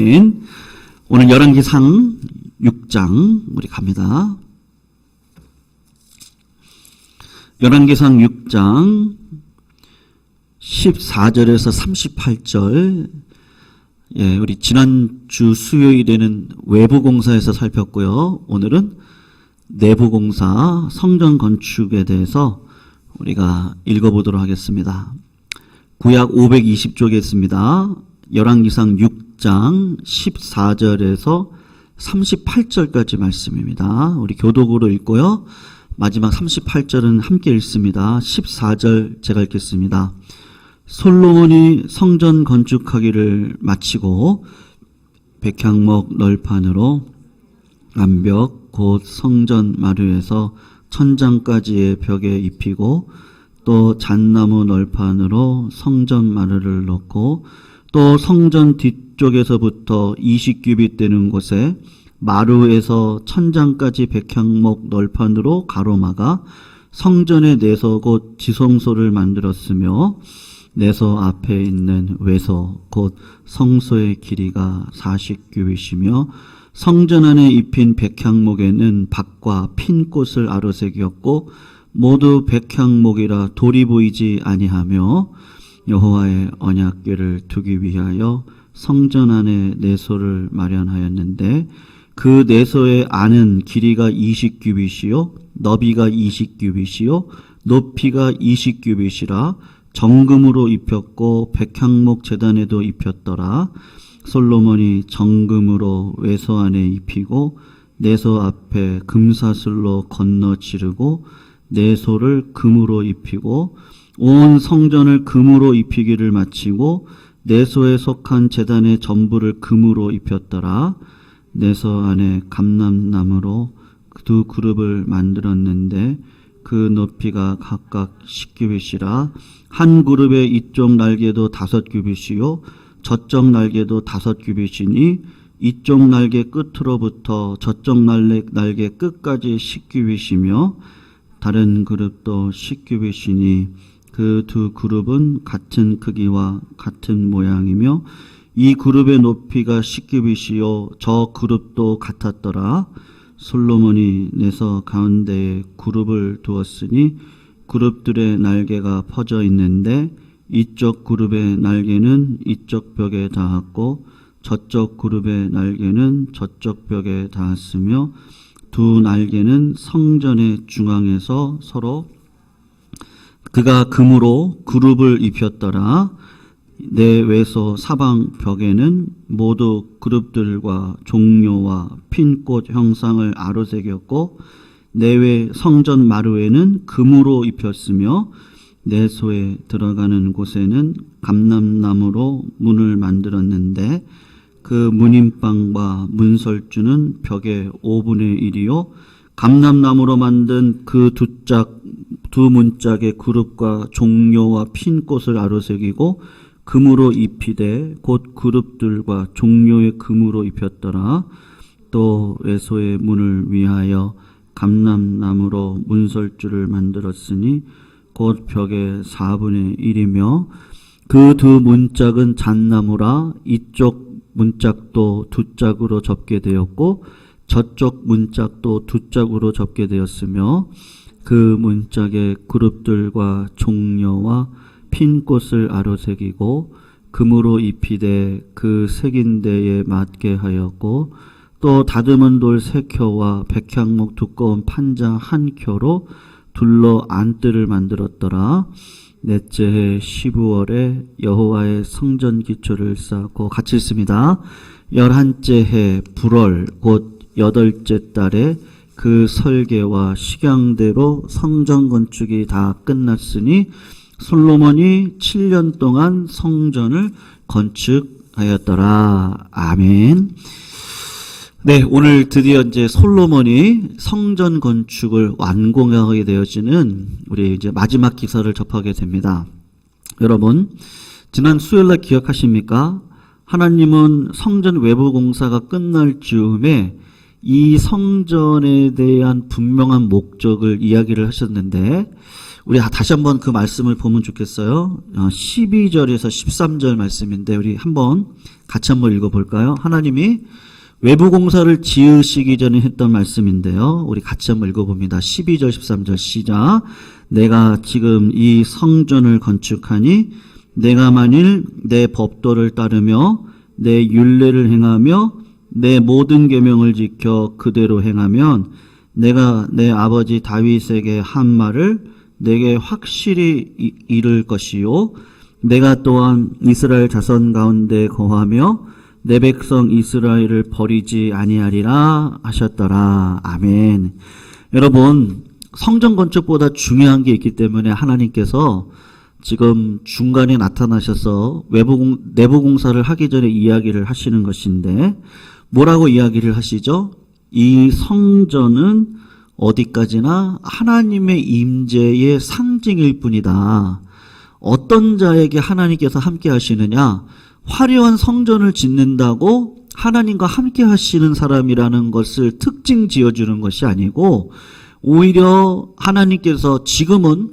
아멘. 오늘 열왕기상 6장 우리 갑니다. 열왕기상 6장 14절에서 38절. 우리 지난주 수요일에는 외부공사에서 살폈고요. 오늘은 내부공사 성전 건축에 대해서 우리가 읽어보도록 하겠습니다. 구약 520쪽에 있습니다. 열왕기상 6장 14절에서 38절까지 말씀입니다. 우리 교독으로 읽고요. 마지막 38절은 함께 읽습니다. 14절 제가 읽겠습니다. 솔로몬이 성전 건축하기를 마치고 백향목 널판으로 암벽 곧 성전 마루에서 천장까지의 벽에 입히고 또 잣나무 널판으로 성전 마루를 넣고 또 성전 뒤쪽에서부터 20규빗 되는 곳에 마루에서 천장까지 백향목 널판으로 가로막아 성전의 내서 곧 지성소를 만들었으며 내서 앞에 있는 외서 곧 성소의 길이가 40규빗이며 성전 안에 입힌 백향목에는 박과 핀 꽃을 아로새겼고 모두 백향목이라 돌이 보이지 아니하며 여호와의 언약궤를 두기 위하여 성전 안에 내소를 마련하였는데 그 내소의 안은 길이가 20규빗이요 너비가 20규빗이요 높이가 20규빗이라 정금으로 입혔고 백향목 제단에도 입혔더라. 솔로몬이 정금으로 외소 안에 입히고 내소 앞에 금사슬로 건너 지르고 내소를 금으로 입히고 온 성전을 금으로 입히기를 마치고 내소에 속한 제단의 전부를 금으로 입혔더라. 내소 안에 감람나무로 두 그룹을 만들었는데 그 높이가 각각 10규빗이라 한 그룹의 이쪽 날개도 5규빗이요 저쪽 날개도 5규빗이니 이쪽 날개 끝으로부터 저쪽 날개 끝까지 10규빗이며 다른 그룹도 10규빗이니 그 두 그룹은 같은 크기와 같은 모양이며 이 그룹의 높이가 10규빗이요 저 그룹도 같았더라. 솔로몬이 내서 가운데에 그룹을 두었으니 그룹들의 날개가 퍼져 있는데 이쪽 그룹의 날개는 이쪽 벽에 닿았고 저쪽 그룹의 날개는 저쪽 벽에 닿았으며 두 날개는 성전의 중앙에서 서로 그가 금으로 그룹을 입혔더라. 내 외소 사방 벽에는 모두 그룹들과 종료와 핀꽃 형상을 아로새겼고 내외 성전 마루에는 금으로 입혔으며 내소에 들어가는 곳에는 감람나무로 문을 만들었는데 그 문인방과 문설주는 벽의 5분의 1이요 감람나무로 만든 그 두 문짝의 그룹과 종료와 핀꽃을 아로새기고 금으로 입히되 곧 그룹들과 종료의 금으로 입혔더라. 또 외소의 문을 위하여 감람나무로 문설주를 만들었으니 곧 벽의 4분의 1이며 그 두 문짝은 잣나무라 이쪽 문짝도 두 짝으로 접게 되었고 저쪽 문짝도 두 짝으로 접게 되었으며 그 문짝의 그룹들과 종려와 핀 꽃을 아로새기고 금으로 입히되 그 새긴 데에 맞게 하였고 또 다듬은 돌 3켜와 백향목 두꺼운 판자 1켜로 둘러 안뜰을 만들었더라. 넷째 해 12월에 여호와의 성전 기초를 쌓고 같이 있습니다. 11째 해 불월 곧 8째 달에 그 설계와 식양대로 성전 건축이 다 끝났으니 솔로몬이 7년 동안 성전을 건축하였더라. 아멘. 네, 오늘 드디어 이제 솔로몬이 성전 건축을 완공하게 되어지는 우리 이제 마지막 기사를 접하게 됩니다. 여러분, 지난 수요일날 기억하십니까? 하나님은 성전 외부 공사가 끝날 즈음에 이 성전에 대한 분명한 목적을 이야기를 하셨는데 우리 다시 한번 그 말씀을 보면 좋겠어요. 12절에서 13절 말씀인데 우리 같이 한번 읽어볼까요? 하나님이 외부 공사를 지으시기 전에 했던 말씀인데요. 우리 같이 한번 읽어봅니다. 12절 13절 시작. 내가 지금 이 성전을 건축하니 내가 만일 내 법도를 따르며 내 율례를 행하며 내 모든 계명을 지켜 그대로 행하면 내가 내 아버지 다윗에게 한 말을 내게 확실히 이룰 것이요 내가 또한 이스라엘 자손 가운데 거하며 내 백성 이스라엘을 버리지 아니하리라 하셨더라. 아멘. 여러분, 성전 건축보다 중요한 게 있기 때문에 하나님께서 지금 중간에 나타나셔서 내부 공사를 하기 전에 이야기를 하시는 것인데 뭐라고 이야기를 하시죠? 이 성전은 어디까지나 하나님의 임재의 상징일 뿐이다. 어떤 자에게 하나님께서 함께 하시느냐? 화려한 성전을 짓는다고 하나님과 함께 하시는 사람이라는 것을 특징 지어주는 것이 아니고 오히려 하나님께서 지금은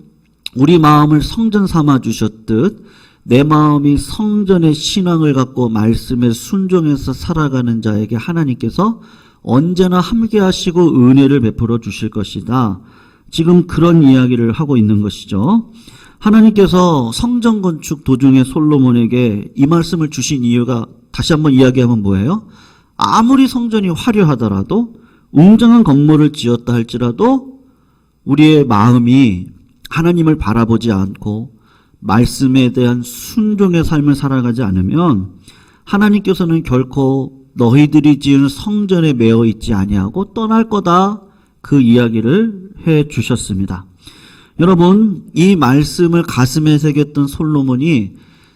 우리 마음을 성전 삼아 주셨듯 내 마음이 성전의 신앙을 갖고 말씀에 순종해서 살아가는 자에게 하나님께서 언제나 함께 하시고 은혜를 베풀어 주실 것이다. 지금 그런 이야기를 하고 있는 것이죠. 하나님께서 성전 건축 도중에 솔로몬에게 이 말씀을 주신 이유가 다시 한번 이야기하면 뭐예요? 아무리 성전이 화려하더라도 웅장한 건물을 지었다 할지라도 우리의 마음이 하나님을 바라보지 않고 말씀에 대한 순종의 삶을 살아가지 않으면 하나님께서는 결코 너희들이 지은 성전에 매어 있지 아니하고 떠날 거다, 그 이야기를 해 주셨습니다. 여러분, 이 말씀을 가슴에 새겼던 솔로몬이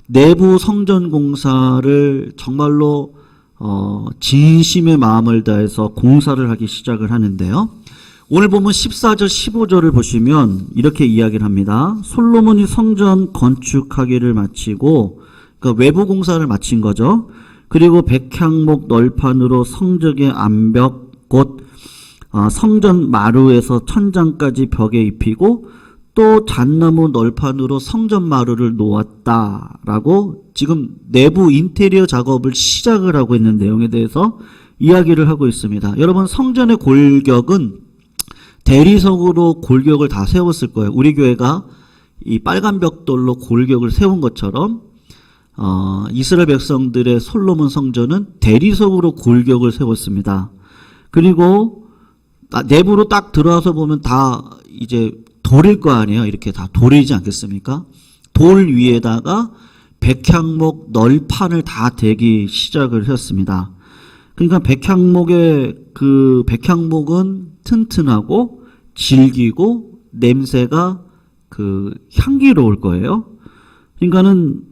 내부 성전 공사를 정말로 진심의 마음을 다해서 공사를 하기 시작을 하는데요. 오늘 보면 14절 15절을 보시면 이렇게 이야기를 합니다. 솔로몬이 성전 건축하기를 마치고, 그러니까 외부 공사를 마친 거죠. 그리고 백향목 널판으로 성적의 암벽 곧 성전 마루에서 천장까지 벽에 입히고 또 잣나무 널판으로 성전 마루를 놓았다라고 지금 내부 인테리어 작업을 시작을 하고 있는 내용에 대해서 이야기를 하고 있습니다. 여러분, 성전의 골격은 대리석으로 골격을 다 세웠을 거예요. 우리 교회가 이 빨간 벽돌로 골격을 세운 것처럼 이스라엘 백성들의 솔로몬 성전은 대리석으로 골격을 세웠습니다. 그리고 내부로 딱 들어와서 보면 다 이제 돌일 거 아니에요. 이렇게 다 돌이지 않겠습니까? 돌 위에다가 백향목 널판을 다 대기 시작을 했습니다. 그러니까 백향목은 튼튼하고 질기고 냄새가 향기로울 거예요. 그러니까는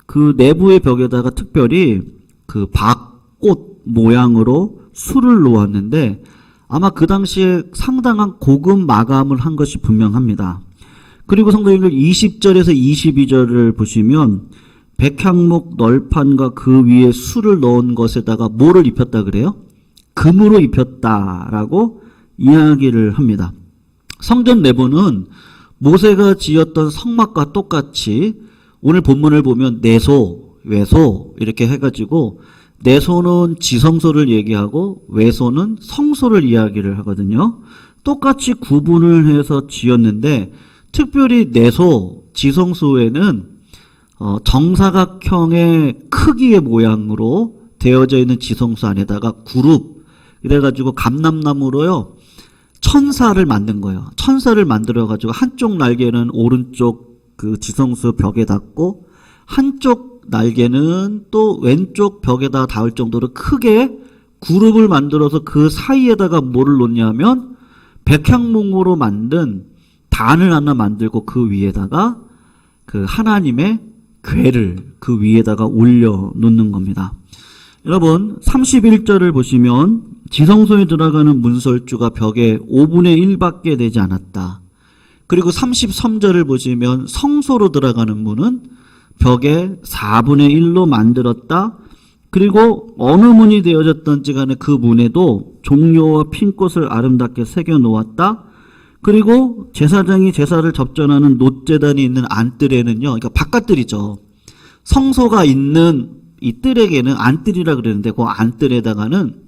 그 내부의 벽에다가 특별히 그 박꽃 모양으로 술을 놓았는데 아마 그 당시에 상당한 고급 마감을 한 것이 분명합니다. 그리고 성도님들 20절에서 22절을 보시면 백향목 널판과 그 위에 술을 넣은 것에다가 뭐를 입혔다 그래요? 금으로 입혔다라고 이야기를 합니다. 성전 내부는 모세가 지었던 성막과 똑같이 오늘 본문을 보면 내소, 외소 이렇게 해가지고 내소는 지성소를 얘기하고 외소는 성소를 이야기를 하거든요. 똑같이 구분을 해서 지었는데 특별히 내소, 지성소에는 정사각형의 크기의 모양으로 되어져 있는 지성소 안에다가 그룹 이래가지고 감람나무로요 천사를 만든 거예요. 천사를 만들어가지고 한쪽 날개는 오른쪽 그 지성소 벽에 닿고 한쪽 날개는 또 왼쪽 벽에다 닿을 정도로 크게 그룹을 만들어서 그 사이에다가 뭐를 놓냐면 백향목으로 만든 단을 하나 만들고 그 위에다가 그 하나님의 궤를 그 위에다가 올려 놓는 겁니다. 여러분 31절을 보시면 지성소에 들어가는 문설주가 벽에 5분의 1밖에 되지 않았다. 그리고 33절을 보시면 성소로 들어가는 문은 벽에 4분의 1로 만들었다. 그리고 어느 문이 되어졌던지 간에 그 문에도 종려와 핀꽃을 아름답게 새겨 놓았다. 그리고 제사장이 제사를 접전하는 놋제단이 있는 안뜰에는요, 그러니까 바깥뜰이죠. 성소가 있는 이 뜰에게는 안뜰이라 그러는데 그 안뜰에다가는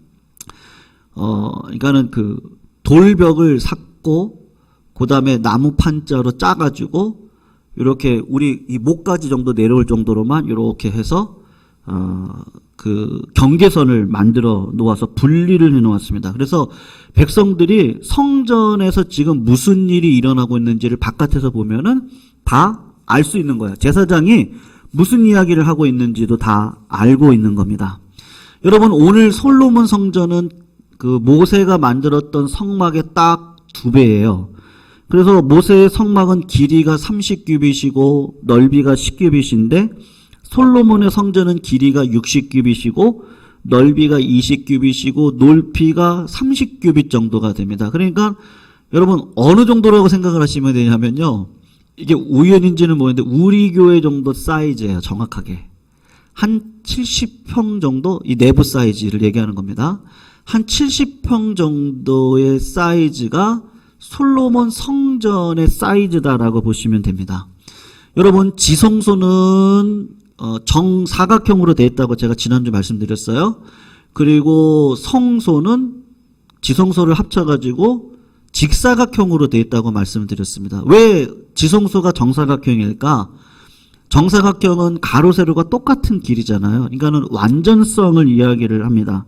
그러니까는 그 돌벽을 샀고 그다음에 나무 판자로 짜가지고 이렇게 우리 이 목까지 정도 내려올 정도로만 이렇게 해서 그 경계선을 만들어 놓아서 분리를 해 놓았습니다. 그래서 백성들이 성전에서 지금 무슨 일이 일어나고 있는지를 바깥에서 보면은 다 알 수 있는 거예요. 제사장이 무슨 이야기를 하고 있는지도 다 알고 있는 겁니다. 여러분, 오늘 솔로몬 성전은 그 모세가 만들었던 성막의 딱 2배예요. 그래서 모세의 성막은 길이가 30규빗이고 넓이가 10규빗인데 솔로몬의 성전은 길이가 60규빗이고 넓이가 20규빗이고 높이가 30규빗 정도가 됩니다. 그러니까 여러분 어느 정도라고 생각을 하시면 되냐면요. 이게 우연인지는 모르겠는데 우리 교회 정도 사이즈예요. 정확하게. 한 70평 정도 이 내부 사이즈를 얘기하는 겁니다. 한 70평 정도의 사이즈가 솔로몬 성전의 사이즈다라고 보시면 됩니다. 여러분 지성소는 정사각형으로 되어 있다고 제가 지난주 말씀드렸어요. 그리고 성소는 지성소를 합쳐가지고 직사각형으로 되어 있다고 말씀드렸습니다. 왜 지성소가 정사각형일까? 정사각형은 가로 세로가 똑같은 길이잖아요. 그러니까는 완전성을 이야기를 합니다.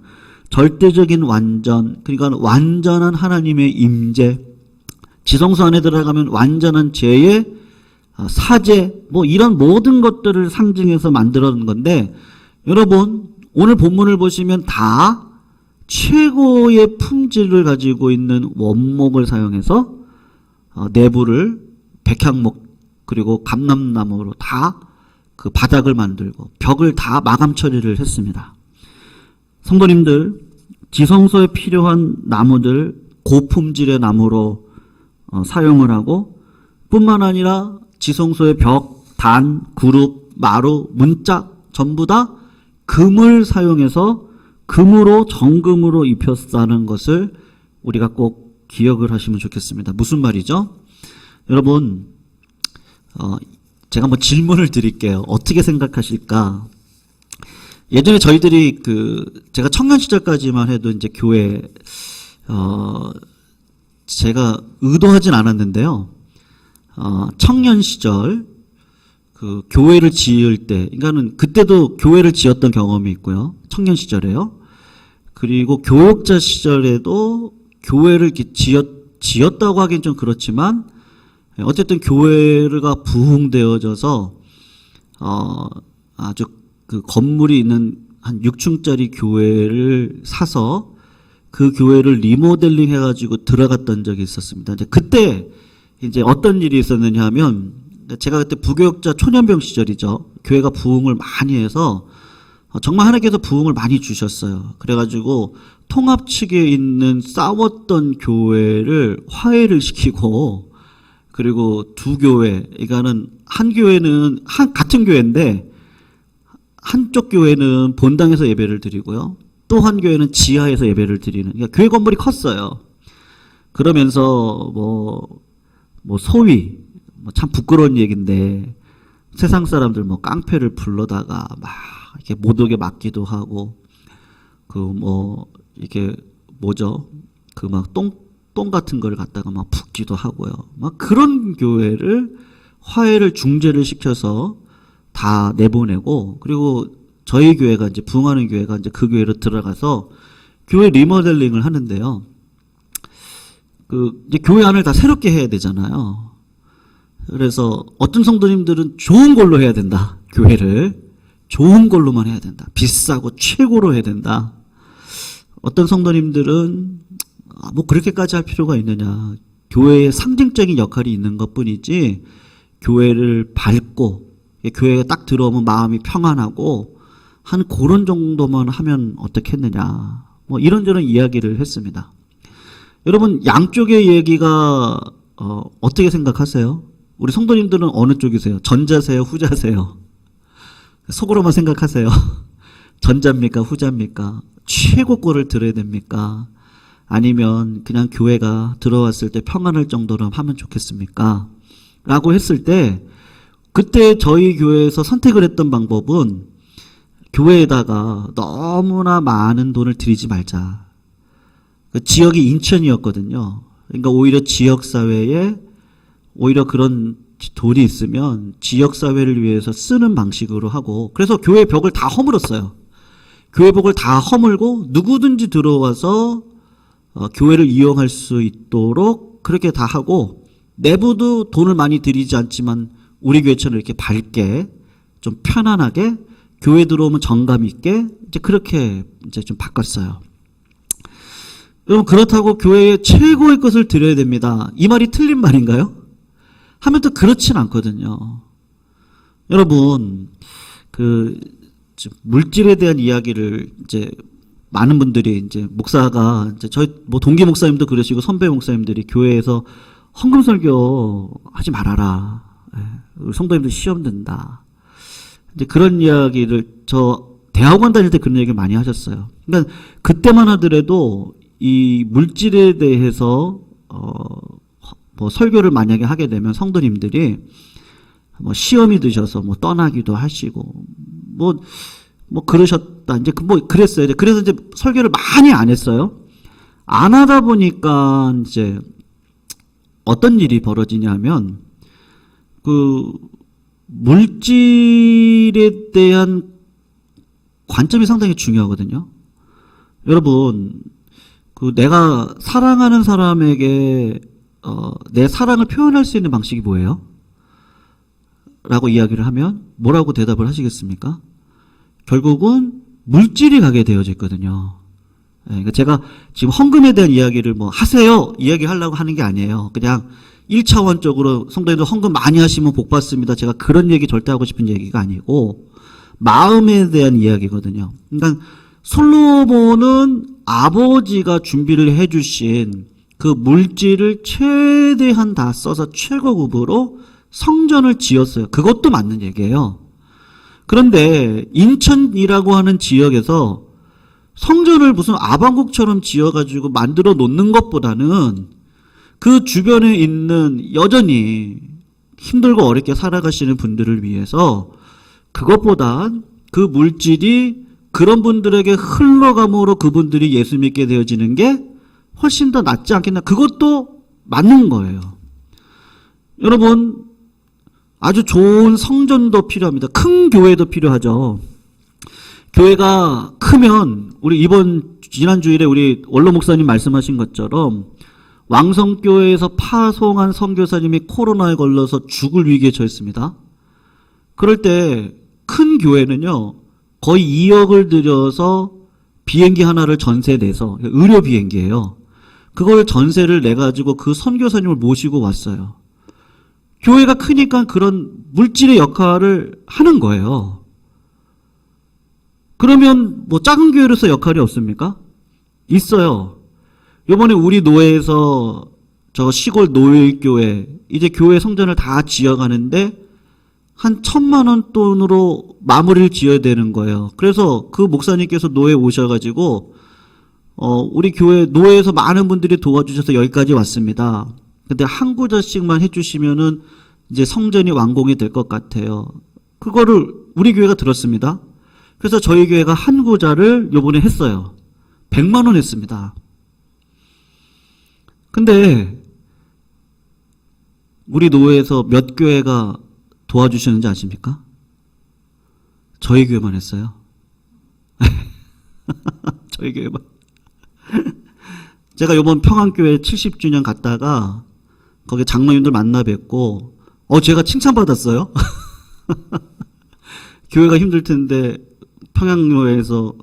절대적인 완전, 그러니까 완전한 하나님의 임재. 지성소 안에 들어가면 완전한 죄의 사죄, 뭐 이런 모든 것들을 상징해서 만들어 놓은 건데, 여러분 오늘 본문을 보시면 다 최고의 품질을 가지고 있는 원목을 사용해서 내부를 백향목 그리고 감람나무로 다 그 바닥을 만들고 벽을 다 마감 처리를 했습니다. 성도님들, 지성소에 필요한 나무들 고품질의 나무로 사용을 하고 뿐만 아니라 지성소의 벽, 단, 그룹, 마루, 문짝 전부 다 금을 사용해서 금으로 정금으로 입혔다는 것을 우리가 꼭 기억을 하시면 좋겠습니다. 무슨 말이죠? 여러분 제가 한번 질문을 드릴게요. 어떻게 생각하실까? 예전에 저희들이 제가 청년 시절까지만 해도 이제 교회 제가 의도하진 않았는데요. 청년 시절 그 교회를 지을 때, 그러니까는 그때도 교회를 지었던 경험이 있고요. 청년 시절에요. 그리고 교역자 시절에도 교회를 지었다고 하긴 좀 그렇지만 어쨌든 교회가 부흥되어져서 아주 그 건물이 있는 한 6층짜리 교회를 사서 그 교회를 리모델링 해가지고 들어갔던 적이 있었습니다. 이제 그때 이제 어떤 일이 있었느냐 하면 제가 그때 부교역자 초년병 시절이죠. 교회가 부흥을 많이 해서 정말 하나님께서 부흥을 많이 주셨어요. 그래가지고 통합 측에 있는 싸웠던 교회를 화해를 시키고 그리고 두 교회, 그러니까는 한 교회는 같은 교회인데 한쪽 교회는 본당에서 예배를 드리고요. 또 한 교회는 지하에서 예배를 드리는. 그러니까 교회 건물이 컸어요. 그러면서 소위 참 부끄러운 얘기인데 세상 사람들 깡패를 불러다가 막 이렇게 못 오게 막기도 하고 이게 뭐죠? 똥 같은 걸 갖다가 막 붓기도 하고요. 막 그런 교회를 화해를 중재를 시켜서 다 내보내고 그리고 저희 교회가 이제 부흥하는 교회가 이제 그 교회로 들어가서 교회 리모델링을 하는데요. 이제 교회 안을 다 새롭게 해야 되잖아요. 그래서 어떤 성도님들은 좋은 걸로 해야 된다. 교회를 좋은 걸로만 해야 된다. 비싸고 최고로 해야 된다. 어떤 성도님들은 그렇게까지 할 필요가 있느냐. 교회의 상징적인 역할이 있는 것뿐이지 교회를 밝고 교회에 딱 들어오면 마음이 평안하고 한 그런 정도만 하면 어떻겠느냐. 이런저런 이야기를 했습니다. 여러분 양쪽의 얘기가 어떻게 생각하세요? 우리 성도님들은 어느 쪽이세요? 전자세요? 후자세요? 속으로만 생각하세요. 전자입니까? 후자입니까? 최고 거를 들어야 됩니까? 아니면 그냥 교회가 들어왔을 때 평안할 정도로 하면 좋겠습니까? 라고 했을 때 그때 저희 교회에서 선택을 했던 방법은 교회에다가 너무나 많은 돈을 들이지 말자. 그 지역이 인천이었거든요. 그러니까 오히려 지역사회에 오히려 그런 돈이 있으면 지역사회를 위해서 쓰는 방식으로 하고, 그래서 교회 벽을 다 허물었어요. 교회 벽을 다 허물고 누구든지 들어와서 교회를 이용할 수 있도록 그렇게 다 하고, 내부도 돈을 많이 들이지 않지만 우리 교회처럼 이렇게 밝게 좀 편안하게 교회 들어오면 정감 있게 이제 그렇게 이제 좀 바꿨어요. 여러분, 그렇다고 교회에 최고의 것을 드려야 됩니다. 이 말이 틀린 말인가요? 하면 또 그렇진 않거든요. 여러분, 물질에 대한 이야기를 이제 많은 분들이 이제 목사가 이제 저희 뭐 동기 목사님도 그러시고 선배 목사님들이 교회에서 헌금 설교 하지 말아라. 우리 성도님들 시험 든다. 이제 그런 이야기를 저 대학원 다닐 때 그런 얘기를 많이 하셨어요. 그러니까 그때만 하더라도 이 물질에 대해서 뭐 설교를 만약에 하게 되면 성도님들이 뭐 시험이 드셔서 뭐 떠나기도 하시고 뭐 그러셨다. 이제 뭐 그랬어요. 그래서 이제 설교를 많이 안 했어요. 안 하다 보니까 이제 어떤 일이 벌어지냐면 그 물질에 대한 관점이 상당히 중요하거든요. 여러분, 그 내가 사랑하는 사람에게 내 사랑을 표현할 수 있는 방식이 뭐예요? 라고 이야기를 하면 뭐라고 대답을 하시겠습니까? 결국은 물질이 가게 되어져 있거든요. 그러니까 제가 지금 헌금에 대한 이야기를 뭐 하세요 이야기하려고 하는 게 아니에요. 그냥 1차원적으로 성도님들 헌금 많이 하시면 복 받습니다. 제가 그런 얘기 절대 하고 싶은 얘기가 아니고 마음에 대한 이야기거든요. 그러니까 솔로몬은 아버지가 준비를 해주신 그 물질을 최대한 다 써서 최고급으로 성전을 지었어요. 그것도 맞는 얘기예요. 그런데 인천이라고 하는 지역에서 성전을 무슨 아방국처럼 지어가지고 만들어 놓는 것보다는 그 주변에 있는 여전히 힘들고 어렵게 살아가시는 분들을 위해서 그것보다 그 물질이 그런 분들에게 흘러감으로 그분들이 예수 믿게 되어지는 게 훨씬 더 낫지 않겠나. 그것도 맞는 거예요. 여러분, 아주 좋은 성전도 필요합니다. 큰 교회도 필요하죠. 교회가 크면 우리 지난 주일에 우리 원로 목사님 말씀하신 것처럼 왕성교회에서 파송한 선교사님이 코로나에 걸려서 죽을 위기에 처했습니다. 그럴 때 큰 교회는요 거의 2억을 들여서 비행기 하나를 전세 내서, 의료 비행기예요. 그걸 전세를 내가지고 그 선교사님을 모시고 왔어요. 교회가 크니까 그런 물질의 역할을 하는 거예요. 그러면 뭐 작은 교회로서 역할이 없습니까? 있어요. 요번에 우리 노회에서 저 시골 노예교회 이제 교회 성전을 다 지어가는데 한 1,000,000원 돈으로 마무리를 지어야 되는 거예요. 그래서 그 목사님께서 노회 오셔가지고 우리 교회 노회에서 많은 분들이 도와주셔서 여기까지 왔습니다. 근데 한 구자씩만 해주시면은 이제 성전이 완공이 될 것 같아요. 그거를 우리 교회가 들었습니다. 그래서 저희 교회가 한 구자를 요번에 했어요. 100만 원 했습니다. 근데 우리 노회에서 몇 교회가 도와주셨는지 아십니까? 저희 교회만 했어요. 저희 교회만. 제가 요번 평안교회 70주년 갔다가 거기 장로님들 만나 뵙고 제가 칭찬받았어요. 교회가 힘들 텐데 평양교회에서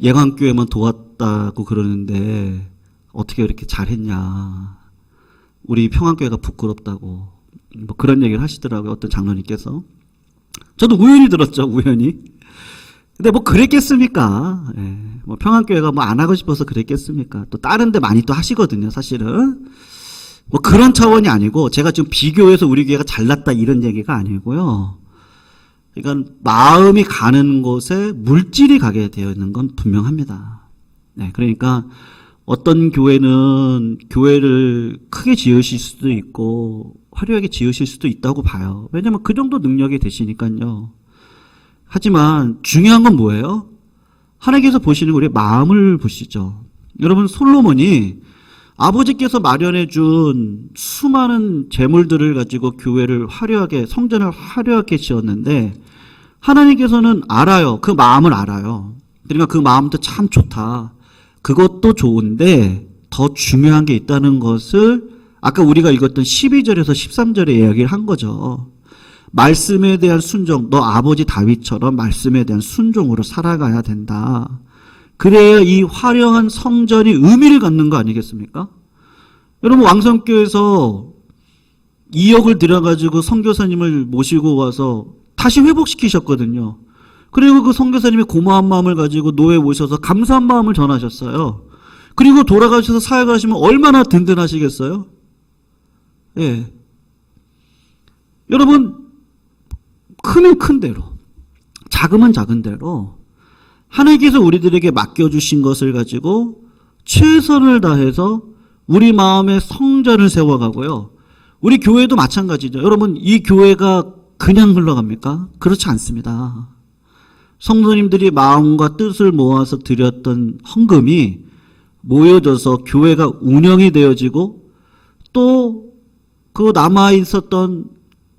예광교회만 도왔다고 그러는데 어떻게 이렇게 잘했냐. 우리 평안교회가 부끄럽다고 뭐 그런 얘기를 하시더라고요. 어떤 장로님께서. 저도 우연히 들었죠. 우연히. 근데 뭐 그랬겠습니까? 예. 뭐 평안교회가 뭐 안 하고 싶어서 그랬겠습니까? 또 다른 데 많이 또 하시거든요. 사실은. 뭐 그런 차원이 아니고 제가 지금 비교해서 우리 교회가 잘났다 이런 얘기가 아니고요. 그러니까 마음이 가는 곳에 물질이 가게 되어 있는 건 분명합니다. 네. 그러니까 어떤 교회는 교회를 크게 지으실 수도 있고 화려하게 지으실 수도 있다고 봐요. 왜냐면 그 정도 능력이 되시니까요. 하지만 중요한 건 뭐예요? 하나님께서 보시는 우리의 마음을 보시죠. 여러분, 솔로몬이 아버지께서 마련해 준 수많은 재물들을 가지고 교회를 화려하게, 성전을 화려하게 지었는데 하나님께서는 알아요. 그 마음을 알아요. 그러니까 그 마음도 참 좋다. 그것도 좋은데 더 중요한 게 있다는 것을 아까 우리가 읽었던 12절에서 13절에 이야기를 한 거죠. 말씀에 대한 순종, 너 아버지 다윗처럼 말씀에 대한 순종으로 살아가야 된다. 그래야 이 화려한 성전이 의미를 갖는 거 아니겠습니까? 여러분, 왕성교에서 2억을 들여가지고 선교사님을 모시고 와서 다시 회복시키셨거든요. 그리고 그 선교사님이 고마운 마음을 가지고 노예에 오셔서 감사한 마음을 전하셨어요. 그리고 돌아가셔서 사역하시면 얼마나 든든하시겠어요? 예. 여러분, 크면 큰 대로, 작으면 작은 대로 하나님께서 우리들에게 맡겨주신 것을 가지고 최선을 다해서 우리 마음의 성전을 세워가고요. 우리 교회도 마찬가지죠. 여러분, 이 교회가 그냥 흘러갑니까? 그렇지 않습니다. 성도님들이 마음과 뜻을 모아서 드렸던 헌금이 모여져서 교회가 운영이 되어지고 또 그 남아있었던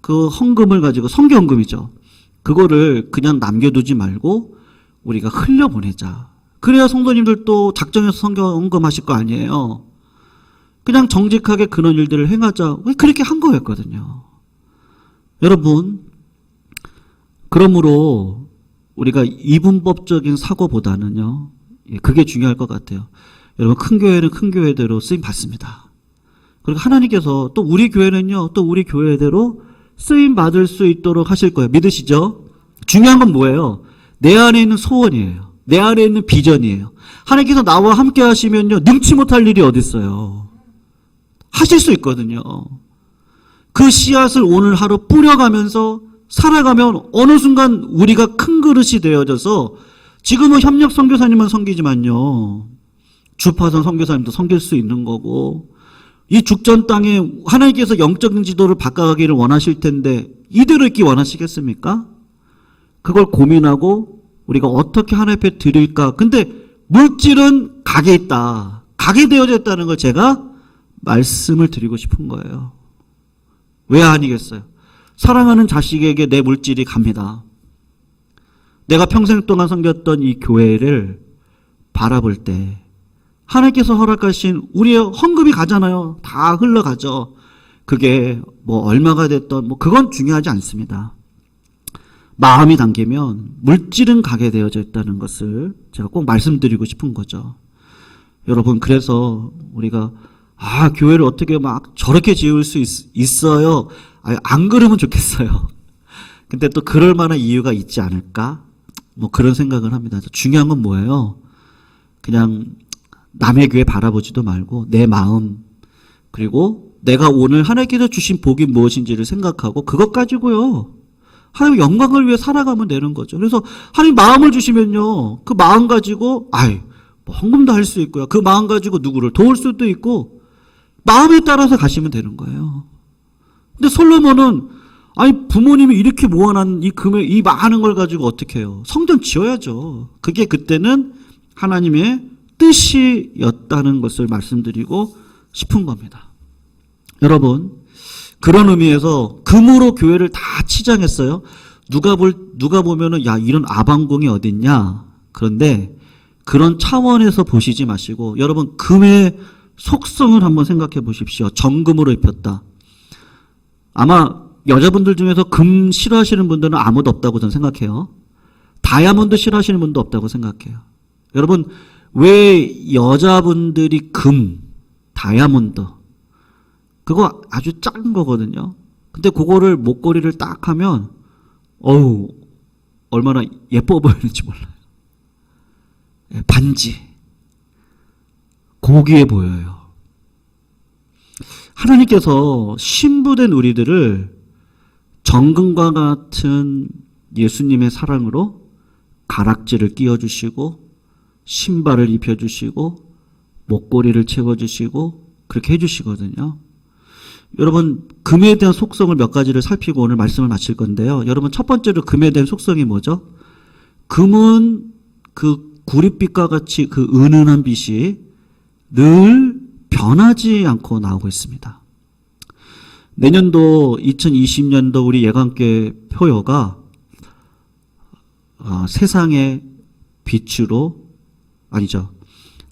그 헌금을 가지고 성경금이죠. 그거를 그냥 남겨두지 말고 우리가 흘려보내자. 그래야 성도님들도 작정해서 성경금 하실 거 아니에요. 그냥 정직하게 그런 일들을 행하자. 그렇게 한 거였거든요. 여러분, 그러므로 우리가 이분법적인 사고보다는요, 그게 중요할 것 같아요. 여러분, 큰 교회는 큰 교회대로 쓰임 받습니다. 그리고 하나님께서 또 우리 교회는요, 또 우리 교회대로 쓰임 받을 수 있도록 하실 거예요. 믿으시죠? 중요한 건 뭐예요? 내 안에 있는 소원이에요. 내 안에 있는 비전이에요. 하나님께서 나와 함께 하시면요, 능치 못할 일이 어디 있어요? 하실 수 있거든요. 그 씨앗을 오늘 하루 뿌려가면서 살아가면 어느 순간 우리가 큰 그릇이 되어져서 지금은 협력 선교사님만 섬기지만요, 주파선 선교사님도 섬길 수 있는 거고, 이 죽전 땅에 하나님께서 영적인 지도를 바꿔가기를 원하실 텐데 이대로 있기 원하시겠습니까? 그걸 고민하고 우리가 어떻게 하나님 앞에 드릴까? 근데 물질은 가게 있다. 가게 되어져 있다는 걸 제가 말씀을 드리고 싶은 거예요. 왜 아니겠어요? 사랑하는 자식에게 내 물질이 갑니다. 내가 평생 동안 섬겼던 이 교회를 바라볼 때 하나님께서 허락하신 우리의 헌금이 가잖아요. 다 흘러가죠. 그게 뭐 얼마가 됐던 뭐 그건 중요하지 않습니다. 마음이 담기면 물질은 가게 되어져 있다는 것을 제가 꼭 말씀드리고 싶은 거죠. 여러분, 그래서 우리가 교회를 어떻게 막 저렇게 지을 수 있어요? 안 그러면 좋겠어요. 근데 또 그럴 만한 이유가 있지 않을까? 뭐 그런 생각을 합니다. 중요한 건 뭐예요? 그냥 남의 교회 바라보지도 말고 내 마음, 그리고 내가 오늘 하나님께서 주신 복이 무엇인지를 생각하고 그것 가지고요, 하나님 영광을 위해 살아가면 되는 거죠. 그래서 하나님 마음을 주시면요, 그 마음 가지고 뭐 헌금도 할 수 있고요, 그 마음 가지고 누구를 도울 수도 있고, 마음에 따라서 가시면 되는 거예요. 근데 솔로몬은 부모님이 이렇게 모아놓은 이 금액, 이 많은 걸 가지고 어떻게 해요? 성전 지어야죠. 그게 그때는 하나님의 뜻이었다는 것을 말씀드리고 싶은 겁니다. 여러분, 그런 의미에서 금으로 교회를 다 치장했어요. 누가 보면은 이런 아방궁이 어딨냐. 그런데 그런 차원에서 보시지 마시고 여러분, 금의 속성을 한번 생각해 보십시오. 정금으로 입혔다. 아마 여자분들 중에서 금 싫어하시는 분들은 아무도 없다고 저는 생각해요. 다이아몬드 싫어하시는 분도 없다고 생각해요. 여러분, 왜 여자분들이 다이아몬드, 그거 아주 작은 거거든요. 근데 그거를 목걸이를 딱 하면 얼마나 예뻐 보이는지 몰라요. 반지, 고귀해 보여요. 하나님께서 신부된 우리들을 정금과 같은 예수님의 사랑으로 가락지를 끼워주시고 신발을 입혀주시고 목걸이를 채워주시고 그렇게 해주시거든요. 여러분, 금에 대한 속성을 몇 가지를 살피고 오늘 말씀을 마칠 건데요. 여러분, 첫 번째로 금에 대한 속성이 뭐죠? 금은 그 구릿빛과 같이 그 은은한 빛이 늘 변하지 않고 나오고 있습니다. 내년도 2020년도 우리 예감교회 표어가 세상의 빛으로, 아니죠,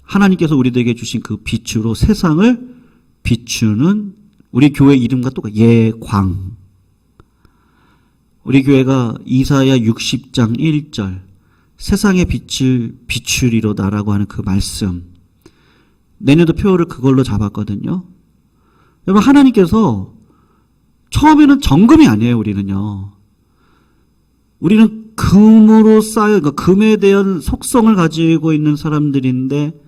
하나님께서 우리들에게 주신 그 빛으로 세상을 비추는 우리 교회 이름과 똑같아요. 예광. 우리 교회가 이사야 60장 1절 세상의 빛을 비추리로다라고 하는 그 말씀, 내년도 표어를 그걸로 잡았거든요. 여러분, 하나님께서 처음에는 정금이 아니에요. 우리는 금으로 쌓여, 그러니까 금에 대한 속성을 가지고 있는 사람들인데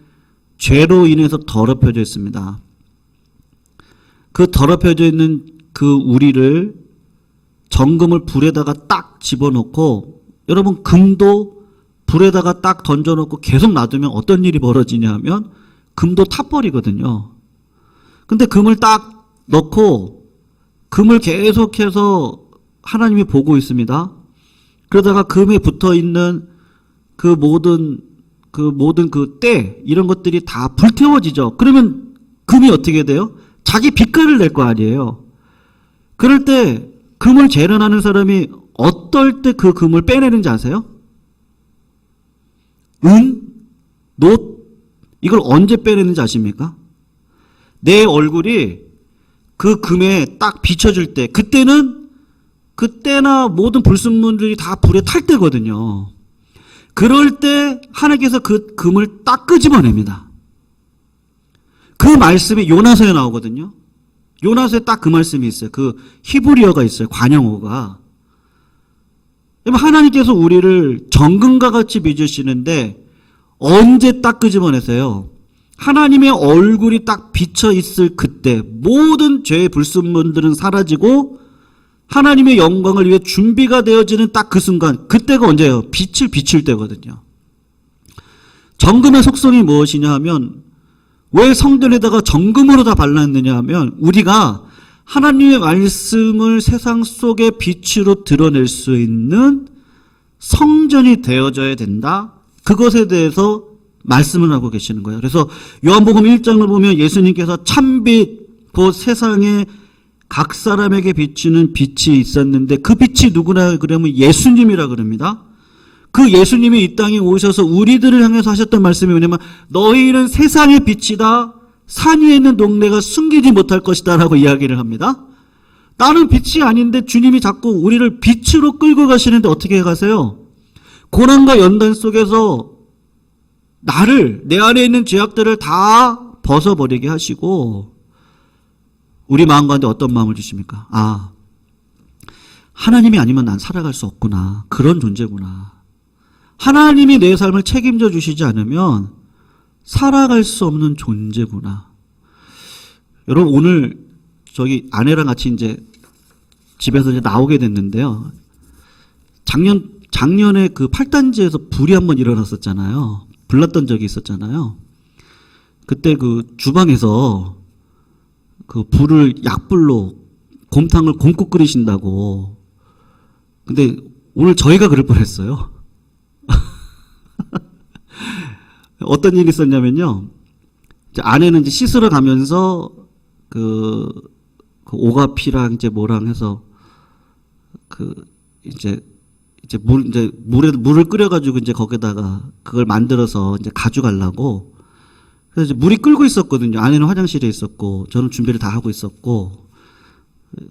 죄로 인해서 더럽혀져 있습니다. 그 더럽혀져 있는 그 우리를 정금을 불에다가 딱 집어넣고, 여러분, 금도 불에다가 딱 던져놓고 계속 놔두면 어떤 일이 벌어지냐 하면 금도 타버리거든요. 근데 금을 딱 넣고 금을 계속해서 하나님이 보고 있습니다. 그러다가 금에 붙어 있는 그 모든 그 때, 이런 것들이 다 불태워지죠. 그러면 금이 어떻게 돼요? 자기 빛깔을 낼 거 아니에요. 그럴 때 금을 재련하는 사람이 어떨 때 그 금을 빼내는지 아세요? 놋, 이걸 언제 빼내는지 아십니까? 내 얼굴이 그 금에 딱 비춰질 때, 그때나 모든 불순물들이 다 불에 탈 때거든요. 그럴 때 하나님께서 그 금을 딱 끄집어냅니다. 그 말씀이 요나서에 나오거든요. 요나서에 딱 그 말씀이 있어요. 그 히브리어가 있어요. 관영어가. 하나님께서 우리를 정금과 같이 빚으시는데 언제 딱 끄집어내세요? 하나님의 얼굴이 딱 비쳐 있을 그때 모든 죄의 불순물들은 사라지고 하나님의 영광을 위해 준비가 되어지는 딱 그 순간, 그때가 언제예요? 빛을 비출 때거든요. 정금의 속성이 무엇이냐 하면, 왜 성전에다가 정금으로 다 발랐느냐 하면, 우리가 하나님의 말씀을 세상 속의 빛으로 드러낼 수 있는 성전이 되어져야 된다. 그것에 대해서 말씀을 하고 계시는 거예요. 그래서 요한복음 1장을 보면 예수님께서 참빛, 곧 세상에 각 사람에게 비추는 빛이 있었는데, 그 빛이 누구나 그러면 예수님이라 그럽니다. 그 예수님이 이 땅에 오셔서 우리들을 향해서 하셨던 말씀이 뭐냐면, 너희는 세상의 빛이다. 산 위에 있는 동네가 숨기지 못할 것이다 라고 이야기를 합니다. 나는 빛이 아닌데 주님이 자꾸 우리를 빛으로 끌고 가시는데 어떻게 가세요? 고난과 연단 속에서 내 안에 있는 죄악들을 다 벗어버리게 하시고, 우리 마음 가운데 어떤 마음을 주십니까? 하나님이 아니면 난 살아갈 수 없구나. 그런 존재구나. 하나님이 내 삶을 책임져 주시지 않으면 살아갈 수 없는 존재구나. 여러분, 오늘 저기 아내랑 같이 이제 집에서 이제 나오게 됐는데요. 작년에 그 8단지에서 불이 한번 일어났었잖아요. 불났던 적이 있었잖아요. 그때 그 주방에서 그 불을 약불로 곰탕을 곰국 끓이신다고. 근데 오늘 저희가 그럴 뻔했어요. 어떤 일이 있었냐면요. 아내는 이제 씻으러 가면서 그 오가피랑 이제 뭐랑 해서 물을 끓여가지고 이제 거기다가 그걸 만들어서 이제 가져가려고. 그래서 이제 물이 끓고 있었거든요. 아내는 화장실에 있었고, 저는 준비를 다 하고 있었고.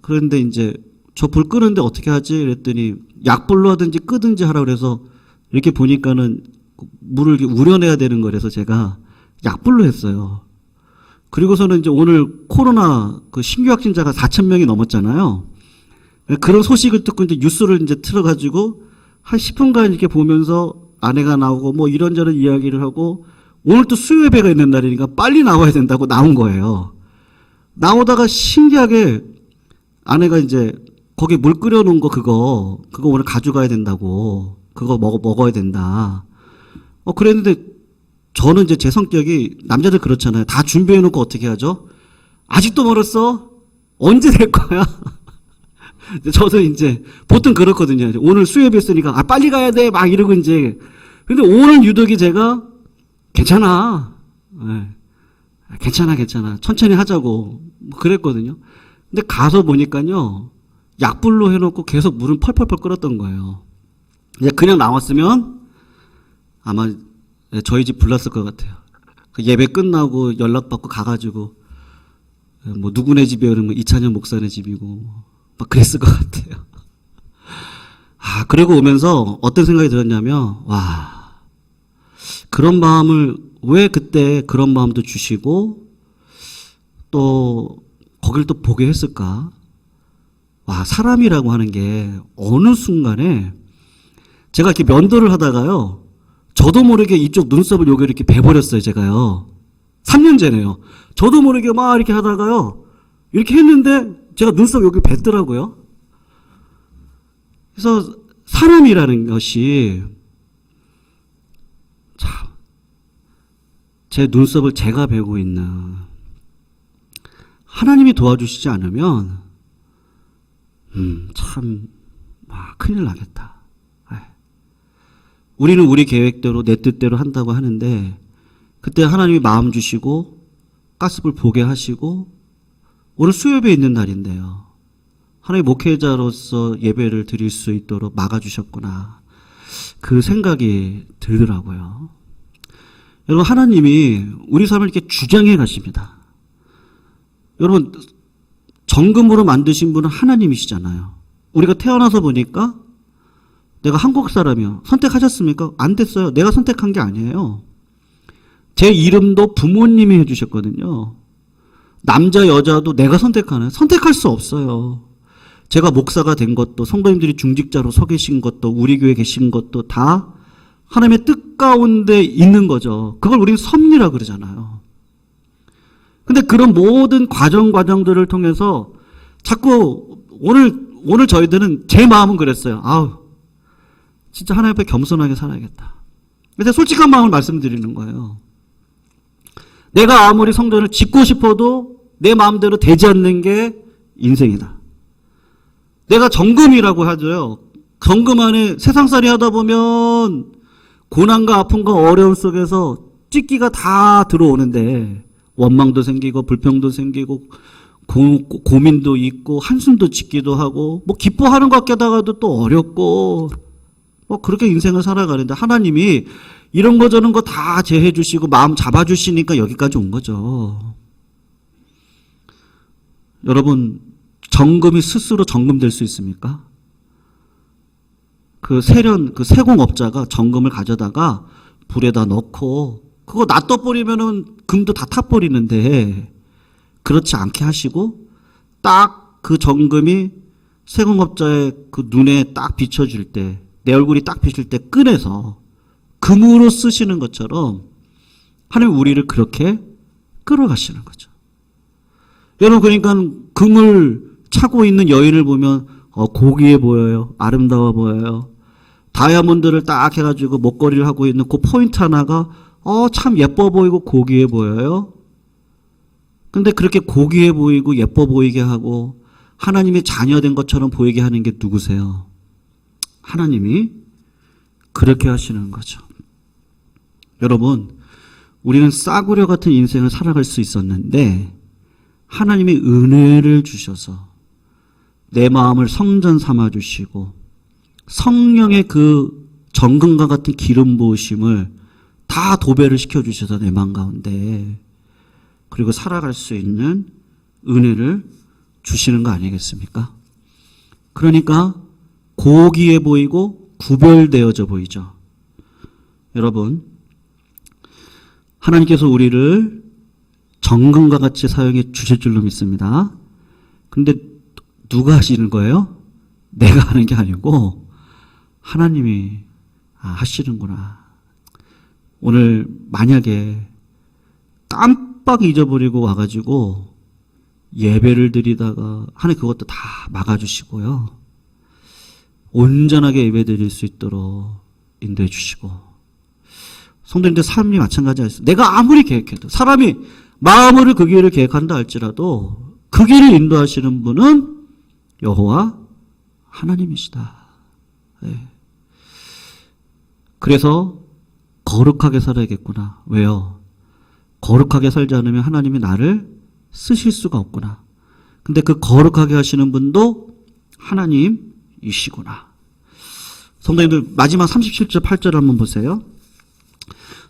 그런데 이제 저 불 끄는데 어떻게 하지? 그랬더니 약불로 하든지 끄든지 하라고 그래서 이렇게 보니까는 물을 이렇게 우려내야 되는 거라서 제가 약불로 했어요. 그리고서는 이제 오늘 코로나 그 신규 확진자가 4,000명이 넘었잖아요. 그런 소식을 듣고 이제 뉴스를 이제 틀어가지고 한 10분간 이렇게 보면서 아내가 나오고 뭐 이런저런 이야기를 하고, 오늘 또 수요 예배가 있는 날이니까 빨리 나와야 된다고 나온 거예요. 나오다가 신기하게 아내가 이제 거기 물 끓여놓은 거 그거 오늘 가져가야 된다고, 그거 먹어야 된다. 그랬는데 저는 이제 제 성격이, 남자들 그렇잖아요. 다 준비해놓고 어떻게 하죠? 아직도 멀었어? 언제 될 거야? 저도 이제 보통 그렇거든요. 오늘 수요일 했으니까 빨리 가야 돼 막 이러고 이제. 근데 오늘 유독이 제가 괜찮아. 네. 괜찮아. 천천히 하자고 뭐 그랬거든요. 근데 가서 보니까요. 약불로 해놓고 계속 물은 펄펄펄 끓었던 거예요. 그냥 나왔으면 아마 저희 집 불났을 것 같아요. 예배 끝나고 연락받고 가가지고 뭐 누구네 집이야 그러면 이찬현 목사네 집이고 막 그랬을 것 같아요. 그리고 오면서 어떤 생각이 들었냐면, 와, 그런 마음을 왜 그때 그런 마음도 주시고 또 거길 또 보게 했을까? 와, 사람이라고 하는 게 어느 순간에 제가 이렇게 면도를 하다가요, 저도 모르게 이쪽 눈썹을 여기 이렇게 베버렸어요, 제가요. 3년 전에요. 저도 모르게 막 이렇게 하다가요, 이렇게 했는데 제가 눈썹 여기 뱉더라고요. 그래서 사람이라는 것이 참, 제 눈썹을 제가 베고 있는 하나님이 도와주시지 않으면 참 큰일 나겠다. 우리는 우리 계획대로 내 뜻대로 한다고 하는데 그때 하나님이 마음 주시고 가스불 보게 하시고 오늘 수요일에 있는 날인데요. 하나님 목회자로서 예배를 드릴 수 있도록 막아주셨구나. 그 생각이 들더라고요. 여러분, 하나님이 우리 삶을 이렇게 주장해 가십니다. 여러분, 정금으로 만드신 분은 하나님이시잖아요. 우리가 태어나서 보니까 내가 한국 사람이요. 선택하셨습니까? 안 됐어요. 내가 선택한 게 아니에요. 제 이름도 부모님이 해주셨거든요. 남자, 여자도 내가 선택하는, 선택할 수 없어요. 제가 목사가 된 것도, 성도님들이 중직자로 서 계신 것도, 우리 교회에 계신 것도 다 하나님의 뜻 가운데 있는 거죠. 그걸 우리는 섭리라 그러잖아요. 근데 그런 모든 과정들을 통해서 자꾸 오늘 저희들은 제 마음은 그랬어요. 진짜 하나님 앞에 겸손하게 살아야겠다. 근데 솔직한 마음을 말씀드리는 거예요. 내가 아무리 성전을 짓고 싶어도 내 마음대로 되지 않는 게 인생이다. 내가 정금이라고 하죠. 정금 안에 세상살이 하다 보면 고난과 아픔과 어려움 속에서 찢기가 다 들어오는데 원망도 생기고 불평도 생기고 고민도 있고 한숨도 짓기도 하고 뭐 기뻐하는 것 같다가도 또 어렵고 뭐 그렇게 인생을 살아가는데 하나님이 이런 거 저런 거 다 제해 주시고 마음 잡아 주시니까 여기까지 온 거죠. 여러분, 정금이 스스로 정금될 수 있습니까? 그 세공업자가 정금을 가져다가 불에다 넣고 그거 놔둬 버리면은 금도 다 타버리는데 그렇지 않게 하시고 딱 그 정금이 세공업자의 그 눈에 딱 비춰질 때 내 얼굴이 딱 비칠 때 꺼내서 금으로 쓰시는 것처럼 하나님 우리를 그렇게 끌어가시는 거죠. 여러분, 그러니까 금을 차고 있는 여인을 보면 고귀해 보여요. 아름다워 보여요. 다이아몬드를 딱 해가지고 목걸이를 하고 있는 그 포인트 하나가 참 예뻐 보이고 고귀해 보여요. 근데 그렇게 고귀해 보이고 예뻐 보이게 하고 하나님의 자녀된 것처럼 보이게 하는 게 누구세요? 하나님이 그렇게 하시는 거죠. 여러분, 우리는 싸구려 같은 인생을 살아갈 수 있었는데 하나님이 은혜를 주셔서 내 마음을 성전 삼아 주시고 성령의 그 정금과 같은 기름 부으심을 다 도배를 시켜주셔서 내 마음 가운데 그리고 살아갈 수 있는 은혜를 주시는 거 아니겠습니까? 그러니까 고귀해 보이고 구별되어져 보이죠. 여러분, 하나님께서 우리를 정금과 같이 사용해 주실 줄로 믿습니다. 근데 누가 하시는 거예요? 내가 하는 게 아니고 하나님이 하시는구나. 오늘 만약에 깜빡 잊어버리고 와가지고 예배를 드리다가 하나님 그것도 다 막아주시고요. 온전하게 예배 드릴 수 있도록 인도해 주시고 성도님들 삶이 마찬가지 아니겠어요? 내가 아무리 계획해도 사람이 마음으로 그 길을 계획한다 할지라도 그 길을 인도하시는 분은 여호와 하나님이시다. 네. 그래서 거룩하게 살아야겠구나. 왜요? 거룩하게 살지 않으면 하나님이 나를 쓰실 수가 없구나. 근데 그 거룩하게 하시는 분도 하나님이시구나. 성도님들 마지막 37절 8절 한번 보세요.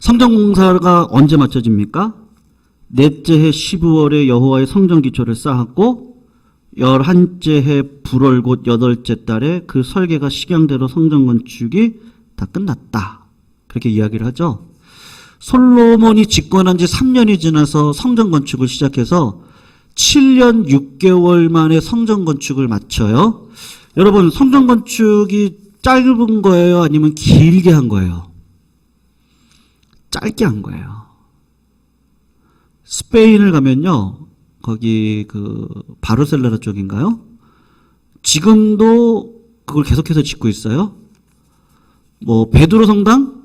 성전공사가 언제 마쳐집니까? 넷째 해 12월에 여호와의 성전 기초를 쌓았고 11째 해 불월 곧 8째 달에 그 설계가 식양대로 성전 건축이 다 끝났다. 그렇게 이야기를 하죠. 솔로몬이 집권한 지 3년이 지나서 성전 건축을 시작해서 7년 6개월 만에 성전 건축을 마쳐요. 여러분, 성전 건축이 짧은 거예요? 아니면 길게 한 거예요? 짧게 한 거예요. 스페인을 가면요, 거기 바르셀로나 쪽인가요? 지금도 그걸 계속해서 짓고 있어요. 베드로 성당?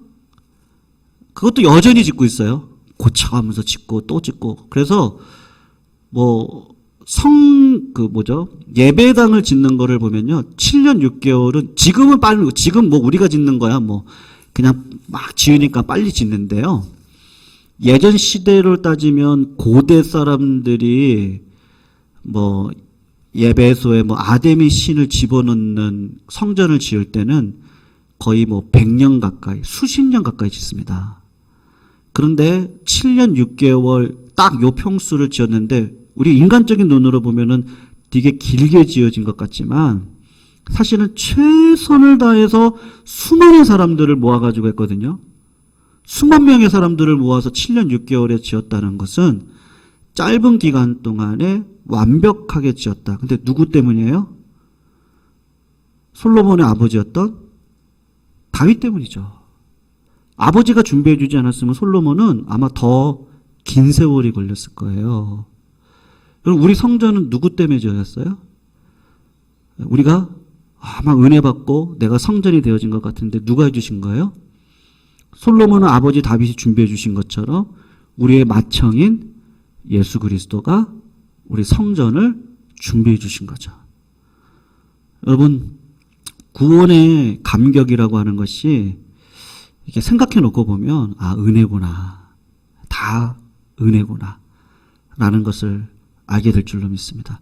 그것도 여전히 짓고 있어요. 고쳐가면서 짓고 또 짓고. 그래서 예배당을 짓는 거를 보면요. 7년 6개월은 지금은 빨리, 지금 우리가 짓는 거야. 그냥 막 지으니까 빨리 짓는데요. 예전 시대로 따지면 고대 사람들이 예배소에 아데미 신을 집어넣는 성전을 지을 때는 거의 100년 가까이, 수십 년 가까이 짓습니다. 그런데 7년 6개월 딱 요 평수를 지었는데 우리 인간적인 눈으로 보면은 되게 길게 지어진 것 같지만 사실은 최선을 다해서 수많은 사람들을 모아가지고 했거든요. 수만 명의 사람들을 모아서 7년 6개월에 지었다는 것은 짧은 기간 동안에 완벽하게 지었다. 근데 누구 때문이에요? 솔로몬의 아버지였던 다윗 때문이죠. 아버지가 준비해주지 않았으면 솔로몬은 아마 더 긴 세월이 걸렸을 거예요. 그럼 우리 성전은 누구 때문에 지어졌어요? 우리가 아마 은혜 받고 내가 성전이 되어진 것 같은데 누가 해주신 거예요? 솔로몬은 아버지 다윗이 준비해 주신 것처럼 우리의 맏형인 예수 그리스도가 우리 성전을 준비해 주신 거죠. 여러분, 구원의 감격이라고 하는 것이 이렇게 생각해 놓고 보면 은혜구나. 다 은혜구나. 라는 것을 알게 될 줄로 믿습니다.